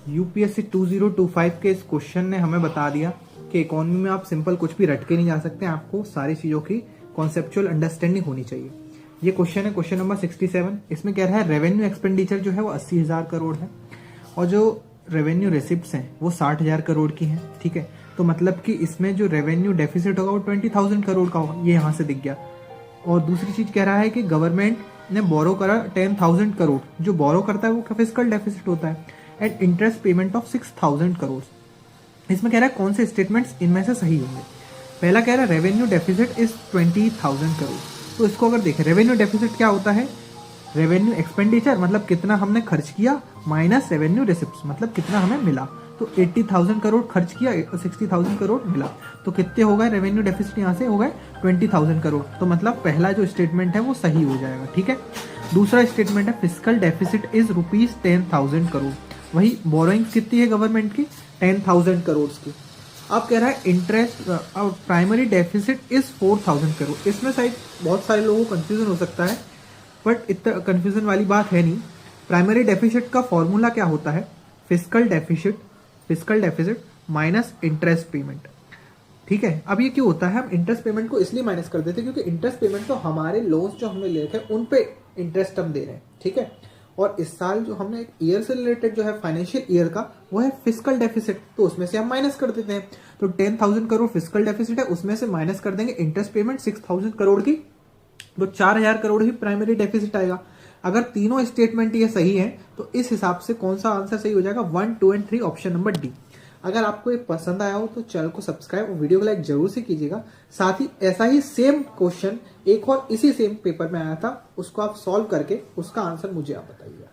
UPSC 2025 के इस question ने हमें बता दिया कि इकोनॉमी में आप सिंपल कुछ भी रट के नहीं जा सकते, आपको सारी चीजों की कॉन्सेप्चुअल अंडरस्टैंडिंग होनी चाहिए। ये क्वेश्चन है क्वेश्चन नंबर 67। इसमें कह रहा है रेवेन्यू एक्सपेंडिचर जो है वो 80,000 करोड़ है और जो रेवेन्यू रिसिप्ट्स हैं वो 60,000 करोड़ की हैं। ठीक है, तो मतलब कि इसमें जो रेवेन्यू डेफिसिट होगा वो 20,000 करोड़ का होगा, ये यहाँ से दिख गया। और दूसरी चीज कह रहा है कि गवर्नमेंट ने बोरो करा 10,000 करोड़, जो बोरो करता है वो फिस्कल डेफिसिट होता है, and interest payment of 6,000 crore. इसमें कह रहा है कौन से स्टेटमेंट्स इनमें से सही होंगे। पहला कह रहा है रेवेन्यू डेफिसिट इज 20,000 करोड़, तो इसको अगर देखें रेवेन्यू डेफिसिट क्या होता है, रेवेन्यू एक्सपेंडिचर मतलब कितना हमने खर्च किया माइनस रेवेन्यू रिसिप्ट्स मतलब कितना हमें मिला। तो 80,000 करोड़ खर्च किया, 60,000 करोड़ मिला, तो कितने हो गए रेवेन्यू डेफिसिट, यहाँ से हो गए 20,000 करोड़। तो मतलब पहला जो स्टेटमेंट है वो सही हो जाएगा। ठीक है, दूसरा स्टेटमेंट है फिस्कल डेफिसिट इज ₹10,000 करोड़। वही बोरोइंग कितनी है गवर्नमेंट की, 10,000 करोड़ की। अब कह रहा है interest primary deficit is 4,000 crore. इसमें शायद बहुत सारे लोगों को कंफ्यूजन हो सकता है, बट इतना कंफ्यूजन वाली बात है नहीं। प्राइमरी डेफिसिट का फॉर्मूला क्या होता है, fiscal deficit minus interest payment. ठीक है, अब ये क्यों होता है, हम इंटरेस्ट पेमेंट को इसलिए माइनस कर देते हैं क्योंकि इंटरेस्ट पेमेंट तो हमारे लोन्स जो हमने लिए थे उन पे इंटरेस्ट हम दे रहे हैं। ठीक है, और इस साल जो हमने एक ईयर से रिलेटेड जो है फाइनेंशियल ईयर का वो है फिस्कल डेफिसिट, तो उसमें से हम माइनस कर देते हैं। तो 10,000 करोड़ फिस्कल डेफिसिट है, उसमें से माइनस कर देंगे इंटरेस्ट पेमेंट 6,000 करोड़ की, तो 4,000 करोड़ ही प्राइमरी डेफिसिट आएगा। अगर तीनों स्टेटमेंट ये सही है तो इस हिसाब से कौन सा आंसर सही हो जाएगा, 1, 2 एंड 3 ऑप्शन नंबर डी। अगर आपको ये पसंद आया हो तो चैनल को सब्सक्राइब और वीडियो को लाइक जरूर से कीजिएगा। साथ ही ऐसा ही सेम क्वेश्चन एक और इसी सेम पेपर में आया था, उसको आप सॉल्व करके उसका आंसर मुझे आप बताइएगा।